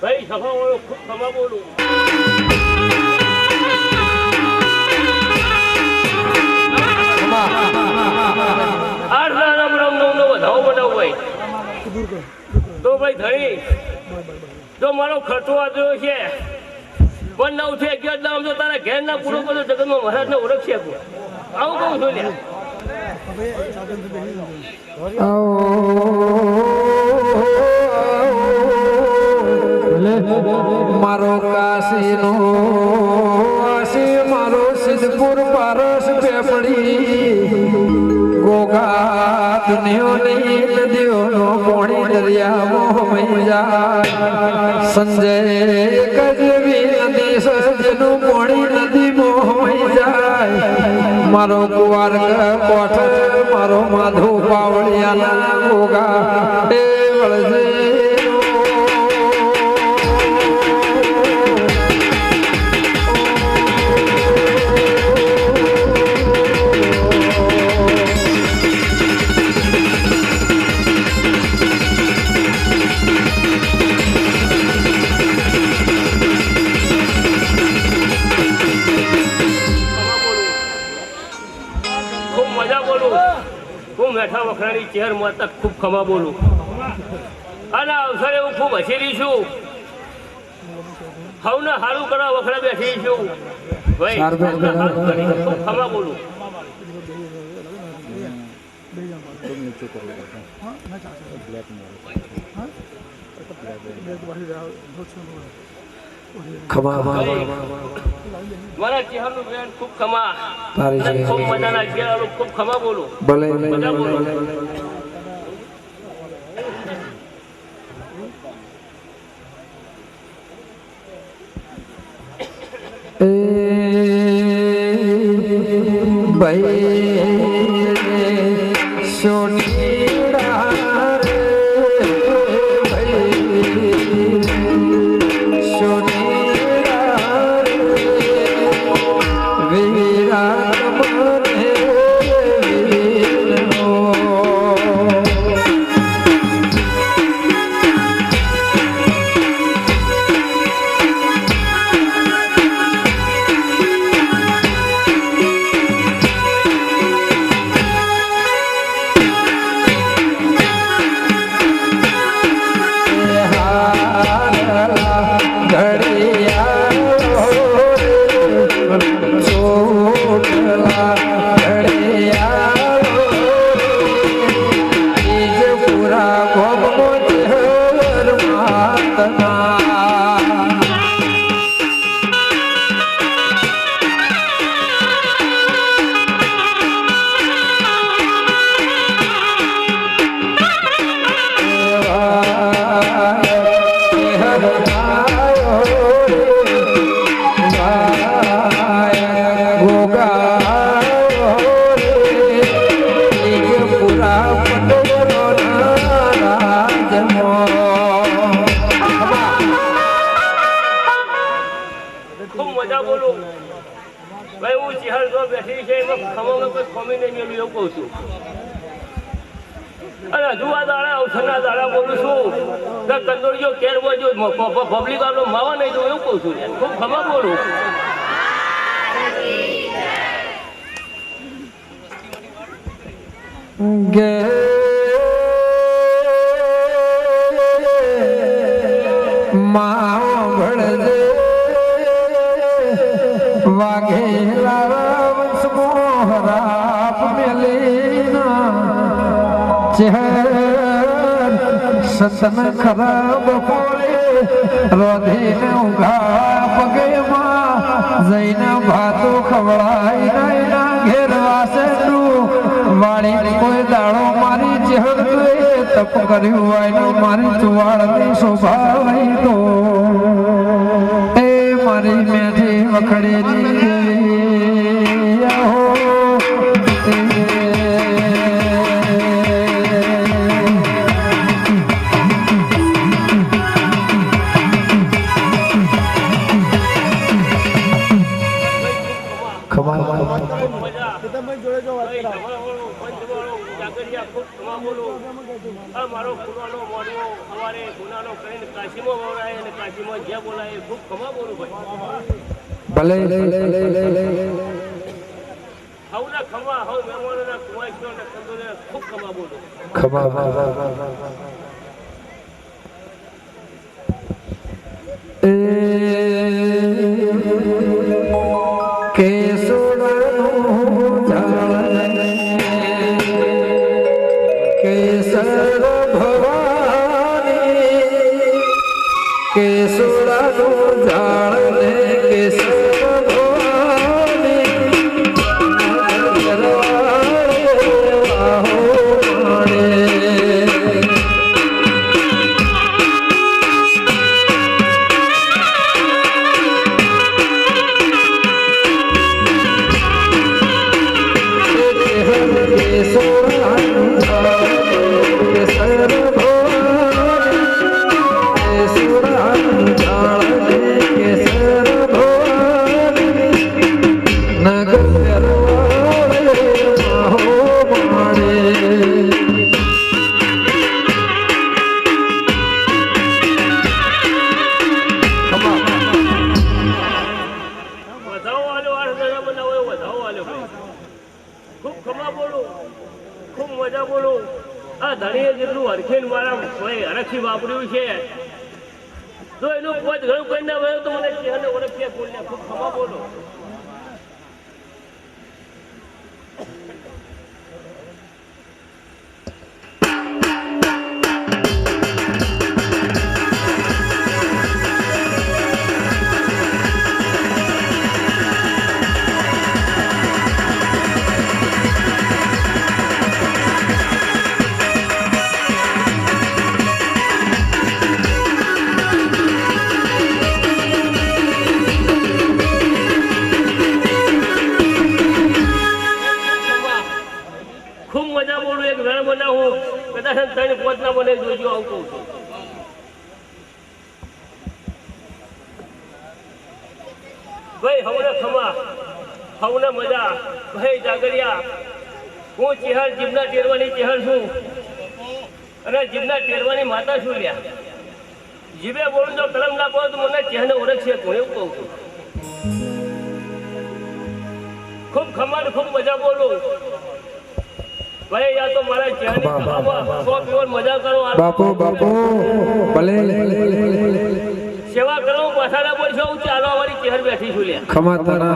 ભાઈ સભા વાળો ખૂબ ખમા બોલું. તો ભાઈ ધણી જો મારો ખર્ચો આવ્યો છે પણ 9 થી 11 દામ જો તારા ઘેર ના પૂરો કરો જગતમાં મહારાજ ને ઓળખશે આવું કહું છું લ્યા. મારો કાશીનો આશી મારો સિદ્ધપુર પારસ પેપડી ગોગા દુનિયોની નદીઓનો પોણી દરિયામાં જાય સંજય કજવી નદી સજનું પોણી નદી મોહી જાય મારો કુવાર કોઠ મારો માધુ પાવળિયાના ગોગા એ વળજે મેઠા વખરાની ચેર માતા ખૂબ ખમા બોલું અને અવસરે હું ખૂબ હસેલી છું. હવને હારું કરવા વખરા બેઠી છું ભાઈ ખૂબ ખમા બોલું. મારા ચહેરાનું બેન ખૂબ ખમા ખૂબ મજાના ચહેરા ખૂબ ખમા બોલું. ભલે મજા બોલું. ભાઈ સોનીડા પબ્લિક આપણો માવા નહીં તો એવું કહું છું ખૂબ ખબર બોલું. વાઘેલા વંશ મોહરાપ મેલીના સતન ખરાબ પોળે રોધીને ઉઘા પગેમાં જઈને ભાતો ખવડાઈ નાઈના ઘેર વાસેનું વાળી કોઈ દાડો મારી ચહેરવે તપ કર્યું હોય મારી ચુવાડની શોભા વહી તો એ મારી મેથી વખડેલી ખમા બોલું. આ મારો ગુનાનો મોડવો સવારે ગુનાનો કરીને કાશીમાં વવરાય અને કાશીમાં જ્યાં બોલાય ખૂબ ખમા બોલું ભાઈ. ભલે હવના ખમા હવ મહેમાનોના કુવાઈશનો અને કંદોને ખૂબ ખમા બોલું. ખમા કેસુડાનું ઝાડ કેસર ભવાની કેસુડાનું ઝાડ ને કેસર વાપર્યું છે તો એનું પોત ઘણું કરી ના વયો તો મને ચહેરાને ઓળખ્યા બોલ્યા ખૂબ ખમા બોલો. ભાઈ હવને ખમા હવને મજા ભાઈ જાગરિયા હું ચેહર જીભના ટેરવાની ચેહર છું અને જીભના ટેરવાની માતા છું લ્યા. જીભે બોલું જો કલમ ના પડે તો મને ચેહરને ઓળખશે હું એવું કહું છું. ખૂબ ખમા ને ખૂબ મજા બોલું ભાઈ. યા તો મારા ચેહરની મજા કરો બાપુ બાપુ ભલે સેવા કરો પાછા પડશો હું ચાલો અમારી ચહેર બેઠી છું લ્યા. ખમા તારા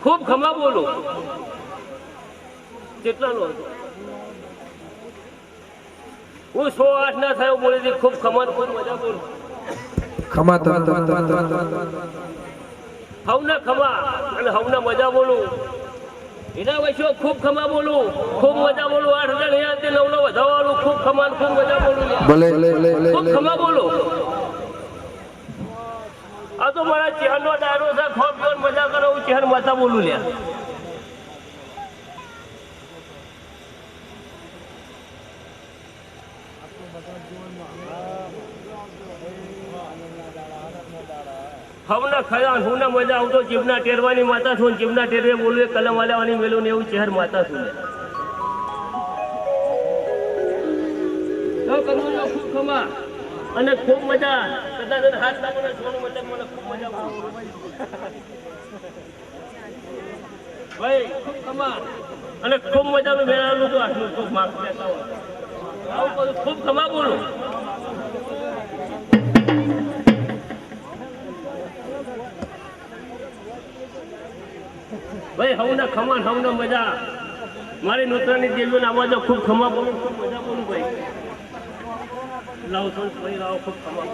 ખૂબ ખમા બોલો. કેટલા નો હું 108 ના થયો બોલી ખૂબ ખમા ખૂબ મજા બોલું. ખમા હવના ખમા અને હવના મજા બોલું. એના વચ્ચે ખૂબ ખમા બોલું ખૂબ મજા બોલું. 8,000 9 નો વધારવાનું ખૂબ ખમા ખૂબ મજા બોલું. ખૂબ ખમા બોલો. આ તો મારા ચહેરનો ડાયરો છે. ખૂબ મજા કરો હું ચહેર માતા બોલું લ્યા. હવના ખયા હું મજા આવતો જીભના ટેરવાની માતા છું. જીભના ટેરવે બોલવે કલમ વાળવાની મેલું ને એવું ચહેર માતા છું. ખૂબ ખમા અને ખૂબ મજા. કદાચ હાથ લાગો સોનું મતલબ મને ખૂબ મજા ભાઈ. ખૂબ ખમા અને ખૂબ મજાનું મેળાનું તો આટલું ખૂબ માર્ક લેતા હોય આવું ખૂબ ખમા બોલું. ભાઈ હવના ખમા હવના મજા. મારી નૂતનની દેવીઓના અવાજો ખૂબ ખમા બોલું ખૂબ મજા બોલું ભાઈ. લાવો થોડું ભાઈ લાવો ખૂબ ખમા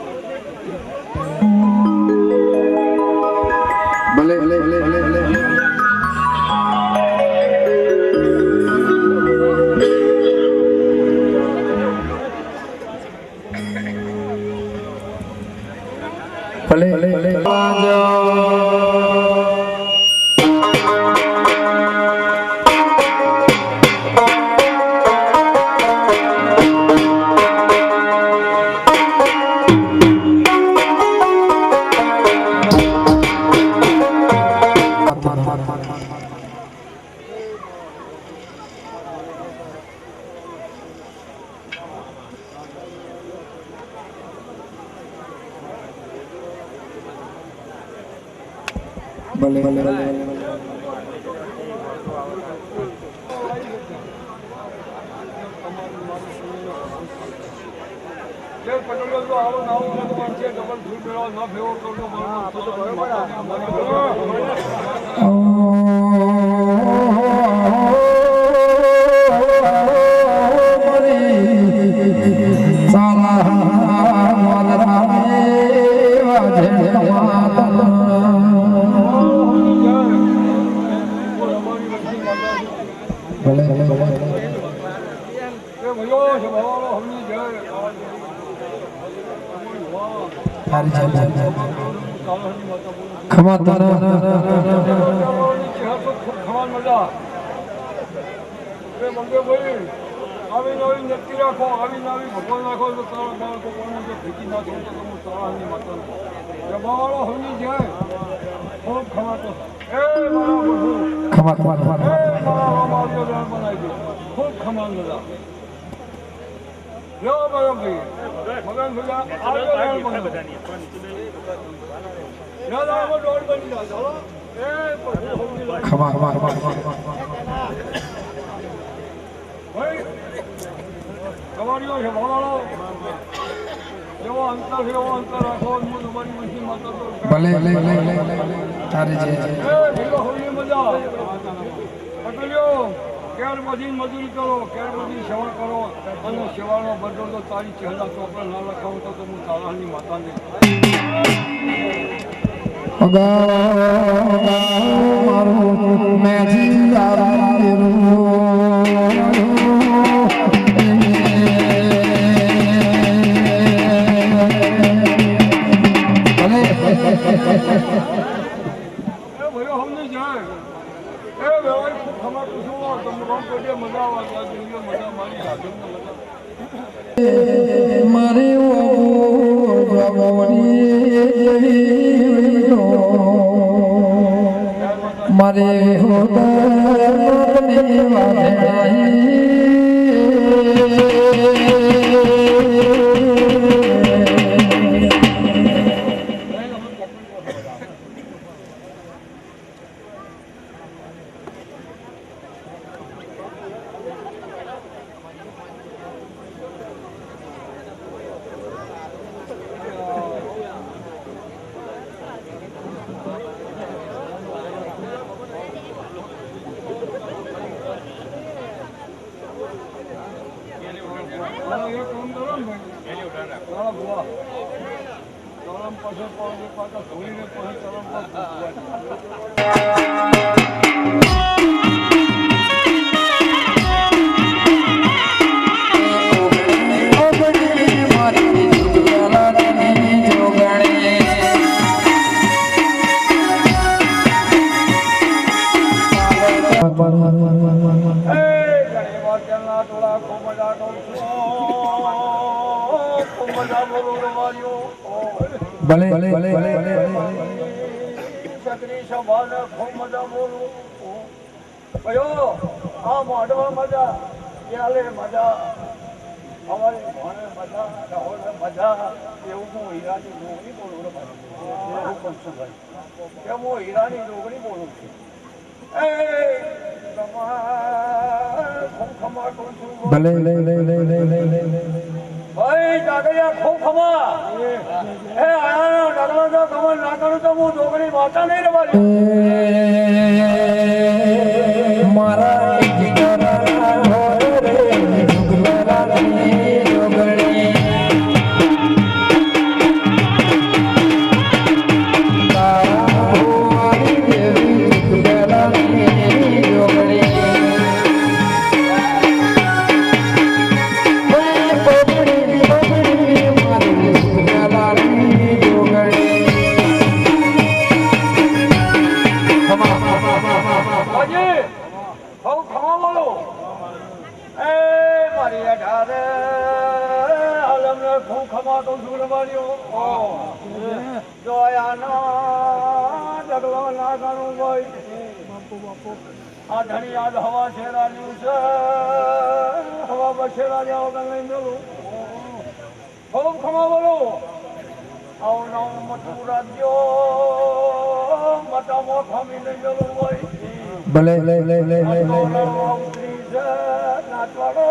ભલે ભલે ભલે ભલે ભલે ભલે ભલે ભલે ભલે ખમા આવી નવી નક્કી રાખો, આવી નવી ભગવાન રાખો તો તારા બાળકો પણ ભીતી ના થવું તો તમે તારાની માતા જમાવાળો હોવી જાય ખૂબ ખમાતો એ મારા પ્રભુ ખમા ખમા ખમા એ મારા માર્ગ બનાવી દો ખૂબ ખમાન બધા લો બરાબર મગન ભજા આગળ રાણ બનો યાદ આવો દોડ બની જા ચાલો એ પ્રભુ હોવી જાય ખમા ખમા ખમા ભાઈ કવાડીઓ છે ભાવાળો એવો અંતર રાખો હું તમારી મશીન માતા તો ભલે ભલે ભલે તારે જે એ ભેગો હોવી મજા પટેલિયો કેર મજૂરી મજૂરી કરો કેર મજૂરી સેવા કરો અને સેવાનો બદલો તો તારી ચહેરા ચોપડા ના લખાવો તો હું તારાની માતાને અગા મારું મેજી આરું મારી મારે ભલે ભલે ભલે છત્રી સંભાળ ખૂબ મજા બોલું કયો આ મોઢવા મજા ચાલે મજા અમારે ભણે મજા રાહોલે મજા એવું હું હીરાની રોગણી બોલું રે ભાઈ એવું કરશું ભાઈ કેમ હું હીરાની રોગણી બોલું છું એ ખૂબ ખમા કરું છું ભલે ભાઈ જાગરિયા ખૂબ ખમા એ આયાનો ડગલો જો ખબર ના કરું તો હું ડોગરી વાંચા નહીં રવા મારા જીગરા રે ડાગલા ના ગાણું હોય આ ધણી આજ હવા શેરાલ્યું છે હવા બસેરા જાઓ કે નહીં મેલું ખૂબ ખમા બોલો આવું નવું મઠું રાજ્યો મટા મોઠા મીને મેલું હોય ભલે ઉતરી છે નાચવાડો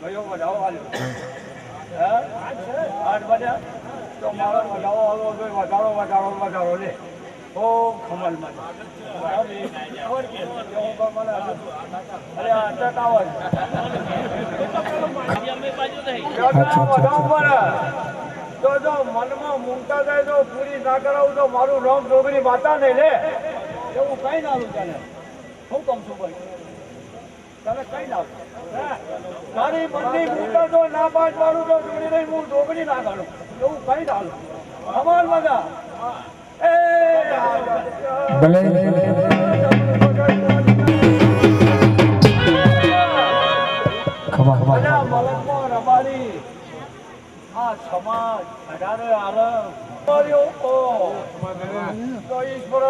કયો વધાવો હાલ્યો હે 8 વાગ્યા તો મારો વધાવો હાલો જોઈએ વધારો લે ખૂબ ખમલ માં અરે અટક આવાજ તો જો મનમાં મૂંગતા જાય તો પૂરી ના કરાવું તો મારું નામ ડોગરી માતા નહીં લે એવું કઈ ના આવું તને શું કમ છું ભાઈ તને કઈ ના તારી બંદી મૂંગતા તો ના પાંચ મારું તો ડોગરી નહીં હું ડોગરી ના કાઢું એવું કઈ ના આવું અમાર મજા એ ભલે ખમા મલકમાં રબારી આ સમાજ અઢારે આલમ તો ઈશ્વર